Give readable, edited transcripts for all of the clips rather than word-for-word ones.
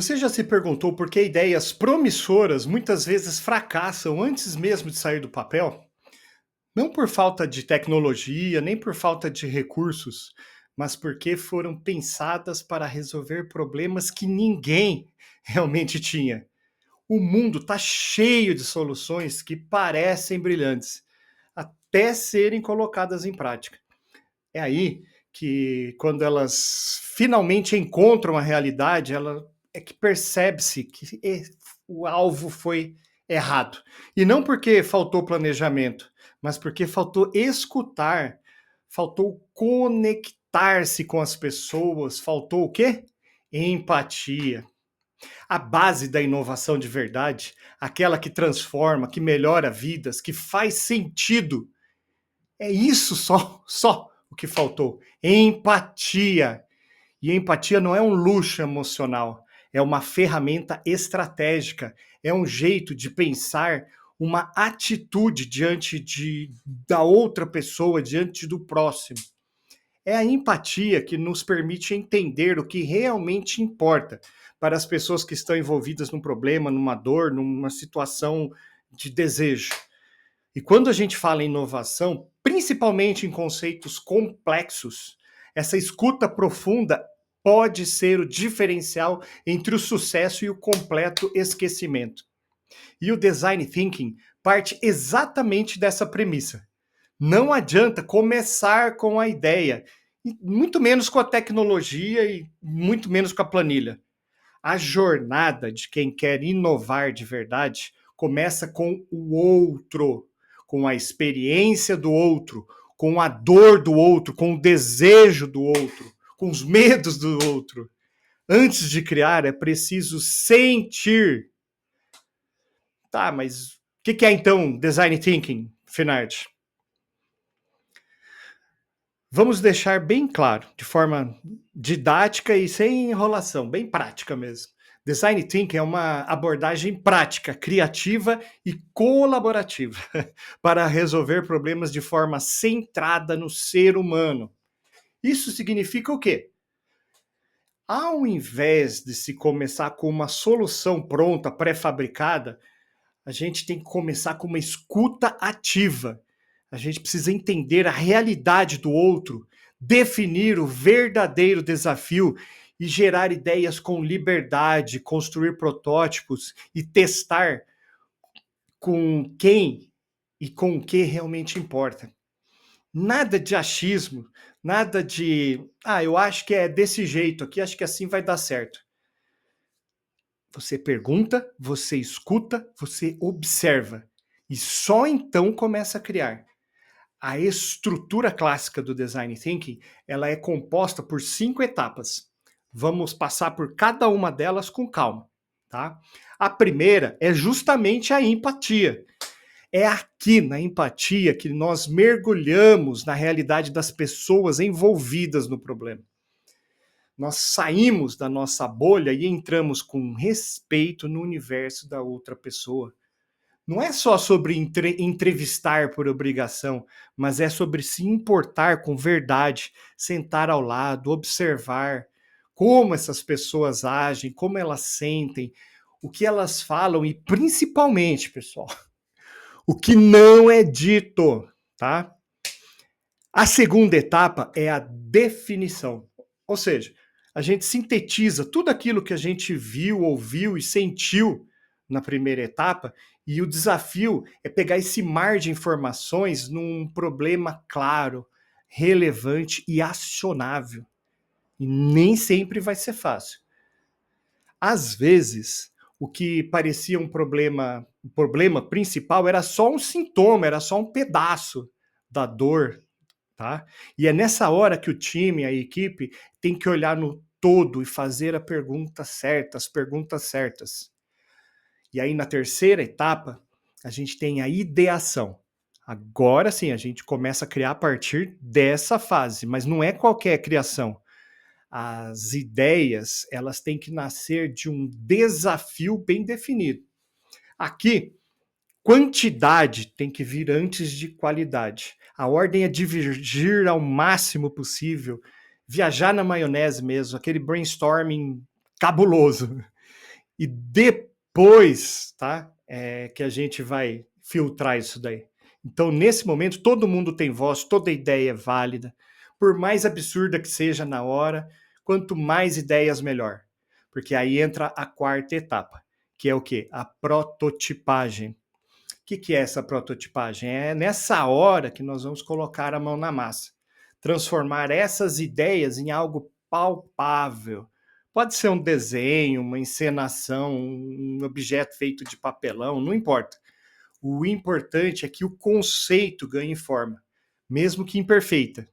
Você já se perguntou por que ideias promissoras muitas vezes fracassam antes mesmo de sair do papel? Não por falta de tecnologia, nem por falta de recursos, mas porque foram pensadas para resolver problemas que ninguém realmente tinha. O mundo está cheio de soluções que parecem brilhantes, até serem colocadas em prática. É aí que, quando elas finalmente encontram a realidade, ela é que percebe-se que o alvo foi errado. E não porque faltou planejamento, mas porque faltou escutar, faltou conectar-se com as pessoas, faltou o quê? Empatia. A base da inovação de verdade, aquela que transforma, que melhora vidas, que faz sentido, é isso só o que faltou. Empatia. E empatia não é um luxo emocional, é uma ferramenta estratégica, é um jeito de pensar uma atitude da outra pessoa, diante do próximo. É a empatia que nos permite entender o que realmente importa para as pessoas que estão envolvidas num problema, numa dor, numa situação de desejo. E quando a gente fala em inovação, principalmente em conceitos complexos, essa escuta profunda pode ser o diferencial entre o sucesso e o completo esquecimento. E o design thinking parte exatamente dessa premissa. Não adianta começar com a ideia, e muito menos com a tecnologia e muito menos com a planilha. A jornada de quem quer inovar de verdade começa com o outro, com a experiência do outro, com a dor do outro, com o desejo do outro, com os medos do outro. Antes de criar, é preciso sentir. Tá, mas o que é então design thinking, Finardi? Vamos deixar bem claro, de forma didática e sem enrolação, bem prática mesmo. Design thinking é uma abordagem prática, criativa e colaborativa para resolver problemas de forma centrada no ser humano. Isso significa o quê? Ao invés de se começar com uma solução pronta, pré-fabricada, a gente tem que começar com uma escuta ativa. A gente precisa entender a realidade do outro, definir o verdadeiro desafio e gerar ideias com liberdade, construir protótipos e testar com quem e com o que realmente importa. Nada de achismo, nada de, eu acho que é desse jeito aqui, acho que assim vai dar certo. Você pergunta, você escuta, você observa. E só então começa a criar. A estrutura clássica do design thinking, ela é composta por 5 etapas. Vamos passar por cada uma delas com calma, tá? A primeira é justamente a empatia. É aqui na empatia que nós mergulhamos na realidade das pessoas envolvidas no problema. Nós saímos da nossa bolha e entramos com respeito no universo da outra pessoa. Não é só sobre entrevistar por obrigação, mas é sobre se importar com verdade, sentar ao lado, observar como essas pessoas agem, como elas sentem, o que elas falam e principalmente, pessoal, o que não é dito, tá? A segunda etapa é a definição. Ou seja, a gente sintetiza tudo aquilo que a gente viu, ouviu e sentiu na primeira etapa, e o desafio é pegar esse mar de informações num problema claro, relevante e acionável. E nem sempre vai ser fácil. Às vezes, o que parecia o problema principal era só um sintoma, era só um pedaço da dor, tá? E é nessa hora que o time, a equipe, tem que olhar no todo e fazer a pergunta certa, as perguntas certas. E aí, na terceira etapa, a gente tem a ideação. Agora sim, a gente começa a criar a partir dessa fase, mas não é qualquer criação. As ideias, elas têm que nascer de um desafio bem definido. Aqui, quantidade tem que vir antes de qualidade. A ordem é divergir ao máximo possível, viajar na maionese mesmo, aquele brainstorming cabuloso. E depois, tá? Que a gente vai filtrar isso daí. Então, nesse momento, todo mundo tem voz, toda ideia é válida. Por mais absurda que seja na hora, quanto mais ideias, melhor. Porque aí entra a quarta etapa, que é o quê? A prototipagem. O que é essa prototipagem? É nessa hora que nós vamos colocar a mão na massa. Transformar essas ideias em algo palpável. Pode ser um desenho, uma encenação, um objeto feito de papelão, não importa. O importante é que o conceito ganhe forma, mesmo que imperfeita.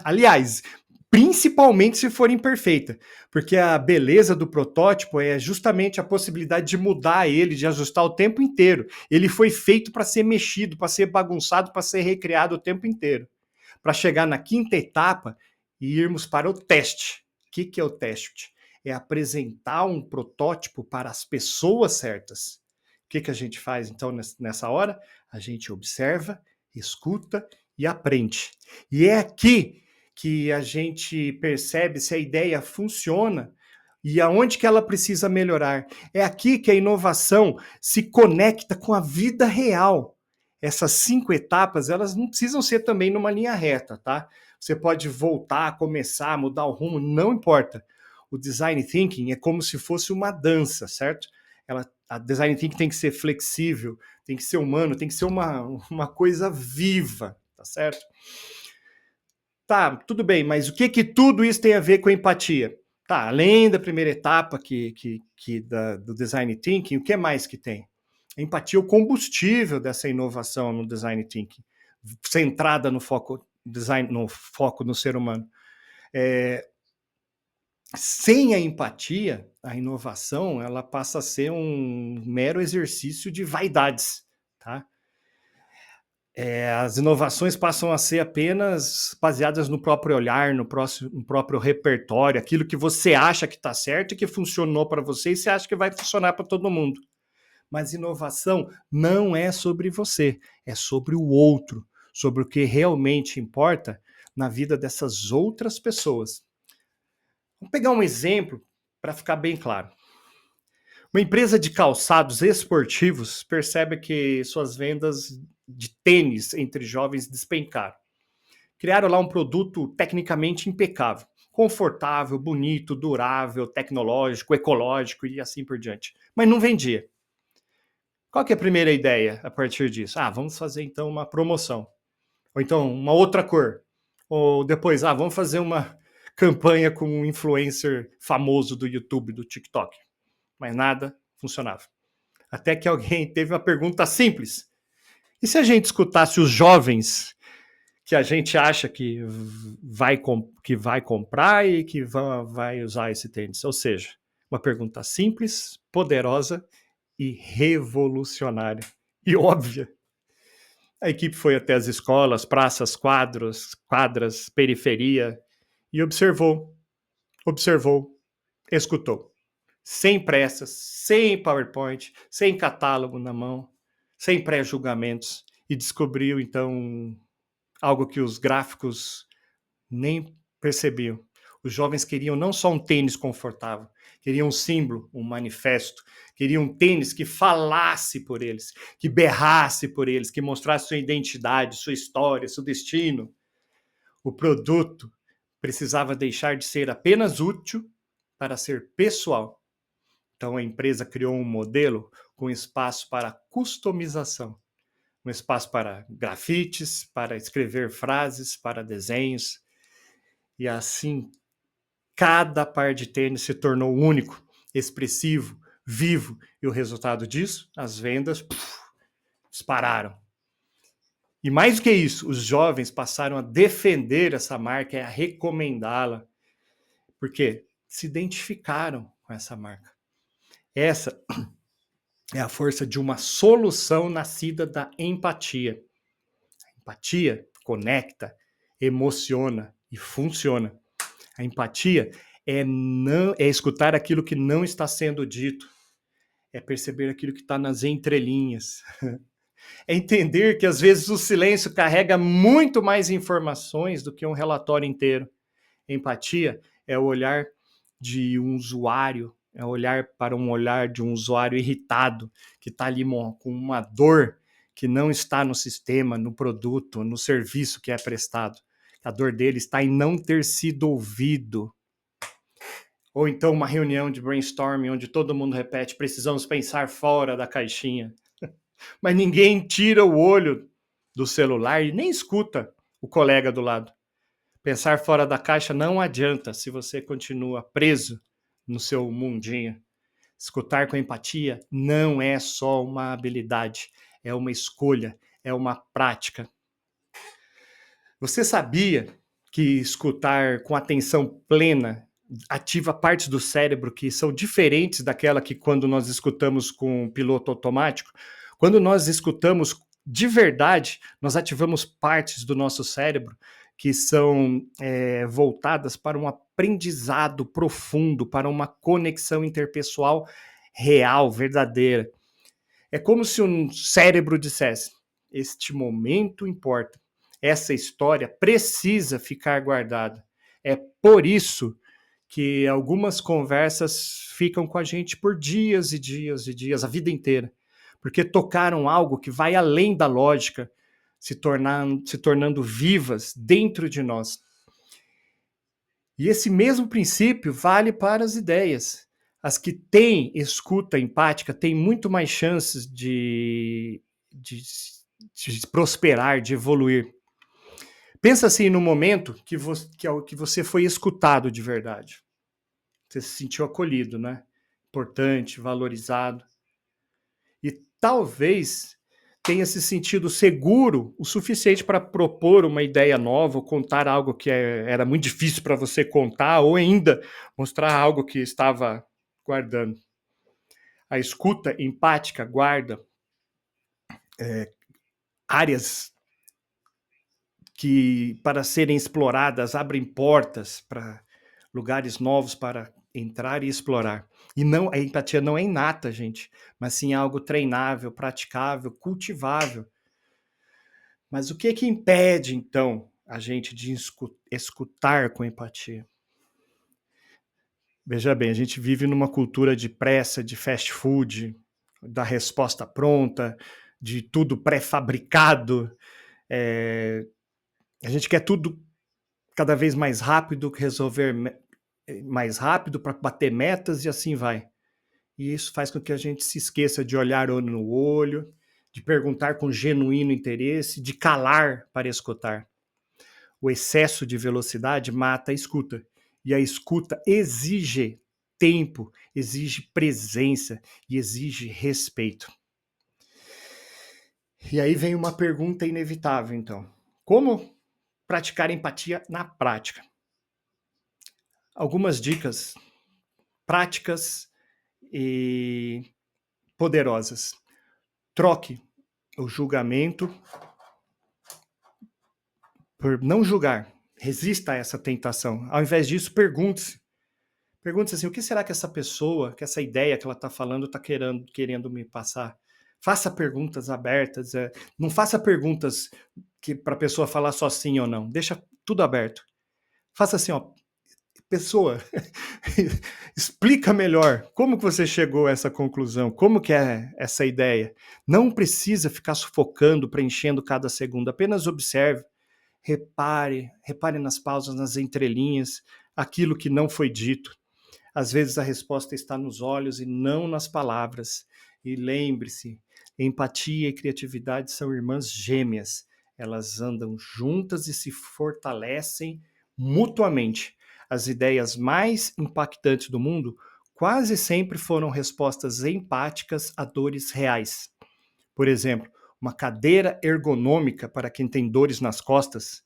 Aliás, principalmente se for imperfeita, porque a beleza do protótipo é justamente a possibilidade de mudar ele, de ajustar o tempo inteiro. Ele foi feito para ser mexido, para ser bagunçado, para ser recriado o tempo inteiro. Para chegar na quinta etapa e irmos para o teste. O que é o teste? É apresentar um protótipo para as pessoas certas. O que a gente faz então nessa hora? A gente observa, escuta e aprende. E é aqui que a gente percebe se a ideia funciona e aonde que ela precisa melhorar. É aqui que a inovação se conecta com a vida real. Essas 5 etapas, elas não precisam ser também numa linha reta, tá? Você pode voltar, começar, mudar o rumo, não importa. O design thinking é como se fosse uma dança, certo? A design thinking tem que ser flexível, tem que ser humano, tem que ser uma coisa viva, tá certo? Tá, tudo bem, mas o que tudo isso tem a ver com empatia? Tá, além da primeira etapa do design thinking, o que mais que tem? A empatia é o combustível dessa inovação no design thinking, centrada no foco no ser humano. Sem a empatia, a inovação ela passa a ser um mero exercício de vaidades, tá? As inovações passam a ser apenas baseadas no próprio olhar, no próprio repertório, aquilo que você acha que está certo e que funcionou para você e você acha que vai funcionar para todo mundo. Mas inovação não é sobre você, é sobre o outro, sobre o que realmente importa na vida dessas outras pessoas. Vamos pegar um exemplo para ficar bem claro. Uma empresa de calçados esportivos percebe que suas vendas de tênis entre jovens despencaram. Criaram lá um produto tecnicamente impecável, confortável, bonito, durável, tecnológico, ecológico e assim por diante. Mas não vendia. Qual que é a primeira ideia a partir disso? Vamos fazer então uma promoção. Ou então uma outra cor. Ou depois, vamos fazer uma campanha com um influencer famoso do YouTube, do TikTok. Mas nada funcionava. Até que alguém teve uma pergunta simples. E se a gente escutasse os jovens que a gente acha que vai comprar e que vai usar esse tênis? Ou seja, uma pergunta simples, poderosa e revolucionária. E óbvia. A equipe foi até as escolas, praças, quadras, periferia e observou, escutou. Sem pressas, sem PowerPoint, sem catálogo na mão, sem pré-julgamentos, e descobriu então algo que os gráficos nem percebiam. Os jovens queriam não só um tênis confortável, queriam um símbolo, um manifesto, queriam um tênis que falasse por eles, que berrasse por eles, que mostrasse sua identidade, sua história, seu destino. O produto precisava deixar de ser apenas útil para ser pessoal. Então a empresa criou um modelo com espaço para customização, um espaço para grafites, para escrever frases, para desenhos. E assim, cada par de tênis se tornou único, expressivo, vivo. E o resultado disso, as vendas dispararam. E mais do que isso, os jovens passaram a defender essa marca e a recomendá-la. Porque se identificaram com essa marca. Essa é a força de uma solução nascida da empatia. A empatia conecta, emociona e funciona. A empatia é escutar aquilo que não está sendo dito, é perceber aquilo que está nas entrelinhas, é entender que às vezes o silêncio carrega muito mais informações do que um relatório inteiro. Empatia é o olhar de um usuário é olhar para um olhar de um usuário irritado, que está ali com uma dor que não está no sistema, no produto, no serviço que é prestado. A dor dele está em não ter sido ouvido. Ou então uma reunião de brainstorming onde todo mundo repete: precisamos pensar fora da caixinha. Mas ninguém tira o olho do celular e nem escuta o colega do lado. Pensar fora da caixa não adianta se você continua preso no seu mundinho. Escutar com empatia não é só uma habilidade, é uma escolha, é uma prática. Você sabia que escutar com atenção plena ativa partes do cérebro que são diferentes daquela que quando nós escutamos com piloto automático? Quando nós escutamos de verdade, nós ativamos partes do nosso cérebro que são voltadas para um aprendizado profundo, para uma conexão interpessoal real, verdadeira. É como se um cérebro dissesse: este momento importa, essa história precisa ficar guardada. É por isso que algumas conversas ficam com a gente por dias e dias e dias, a vida inteira, porque tocaram algo que vai além da lógica, se tornando vivas dentro de nós. E esse mesmo princípio vale para as ideias. As que têm escuta empática têm muito mais chances de prosperar, de evoluir. Pensa assim no momento que você foi escutado de verdade. Você se sentiu acolhido, né? Importante, valorizado. E talvez tenha se sentido seguro o suficiente para propor uma ideia nova, ou contar algo que era muito difícil para você contar, ou ainda mostrar algo que estava guardando. A escuta empática guarda áreas que, para serem exploradas, abrem portas para lugares novos para entrar e explorar. E não, a empatia não é inata, gente, mas sim algo treinável, praticável, cultivável. Mas o que que impede, então, a gente de escutar com empatia? Veja bem, a gente vive numa cultura de pressa, de fast food, da resposta pronta, de tudo pré-fabricado. A gente quer tudo cada vez mais rápido, resolver mais rápido para bater metas e assim vai. E isso faz com que a gente se esqueça de olhar olho no olho, de perguntar com genuíno interesse, de calar para escutar. O excesso de velocidade mata a escuta. E a escuta exige tempo, exige presença e exige respeito. E aí vem uma pergunta inevitável, então. Como praticar empatia na prática? Algumas dicas práticas e poderosas. Troque o julgamento por não julgar. Resista a essa tentação. Ao invés disso, pergunte-se. Pergunte-se assim, o que será que essa pessoa, que essa ideia que ela está falando, está querendo me passar? Faça perguntas abertas. Não faça perguntas para a pessoa falar só sim ou não. Deixa tudo aberto. Faça assim, ó, pessoa, explica melhor como que você chegou a essa conclusão, como que é essa ideia. Não precisa ficar sufocando, preenchendo cada segundo, apenas observe, repare nas pausas, nas entrelinhas, aquilo que não foi dito. Às vezes a resposta está nos olhos e não nas palavras. E lembre-se, empatia e criatividade são irmãs gêmeas. Elas andam juntas e se fortalecem mutuamente. As ideias mais impactantes do mundo quase sempre foram respostas empáticas a dores reais. Por exemplo, uma cadeira ergonômica para quem tem dores nas costas,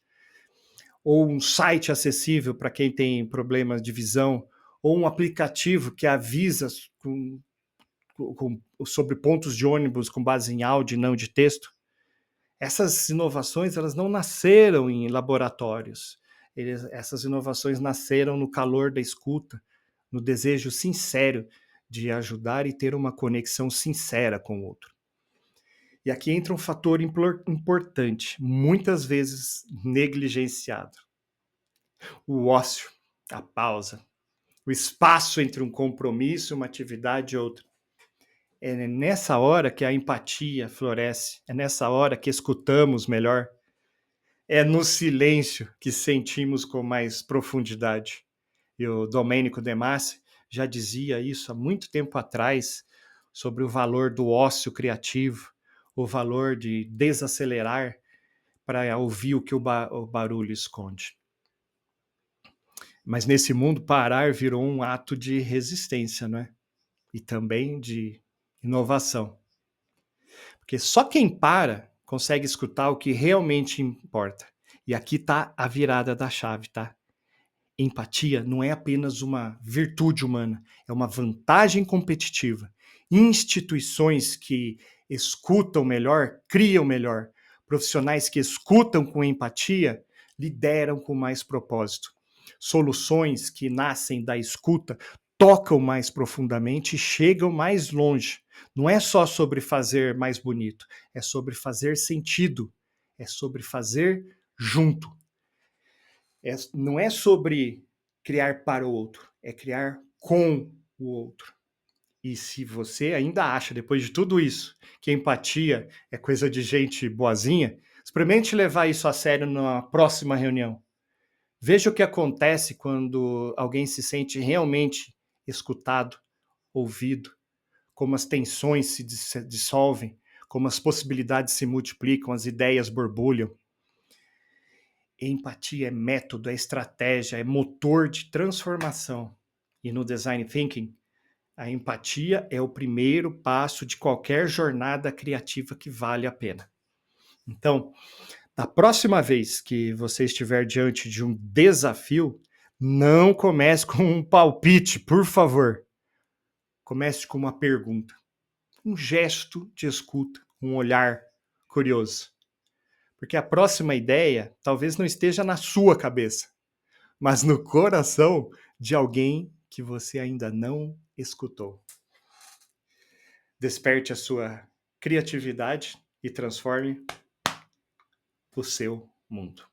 ou um site acessível para quem tem problemas de visão, ou um aplicativo que avisa sobre pontos de ônibus com base em áudio e não de texto. Essas inovações elas não nasceram em laboratórios. Essas inovações nasceram no calor da escuta, no desejo sincero de ajudar e ter uma conexão sincera com o outro. E aqui entra um fator importante, muitas vezes negligenciado: o ócio, a pausa. o espaço entre um compromisso, uma atividade e outra. É nessa hora que a empatia floresce, é nessa hora que escutamos melhor, é no silêncio que sentimos com mais profundidade. E o Domênico De Masi já dizia isso há muito tempo atrás, sobre o valor do ócio criativo, o valor de desacelerar para ouvir o que o barulho esconde. Mas nesse mundo, parar virou um ato de resistência, não é? E também de inovação. Porque só quem para consegue escutar o que realmente importa. E aqui está a virada da chave, tá? Empatia não é apenas uma virtude humana, é uma vantagem competitiva. Instituições que escutam melhor, criam melhor. Profissionais que escutam com empatia, lideram com mais propósito. Soluções que nascem da escuta tocam mais profundamente e chegam mais longe. Não é só sobre fazer mais bonito, é sobre fazer sentido, é sobre fazer junto. Não é sobre criar para o outro, é criar com o outro. E se você ainda acha, depois de tudo isso, que empatia é coisa de gente boazinha, experimente levar isso a sério na próxima reunião. Veja o que acontece quando alguém se sente realmente escutado, ouvido, como as tensões se dissolvem, como as possibilidades se multiplicam, as ideias borbulham. Empatia é método, é estratégia, é motor de transformação. E no Design Thinking, a empatia é o primeiro passo de qualquer jornada criativa que vale a pena. Então, da próxima vez que você estiver diante de um desafio, não comece com um palpite, por favor. Comece com uma pergunta, um gesto de escuta, um olhar curioso. Porque a próxima ideia talvez não esteja na sua cabeça, mas no coração de alguém que você ainda não escutou. Desperte a sua criatividade e transforme o seu mundo.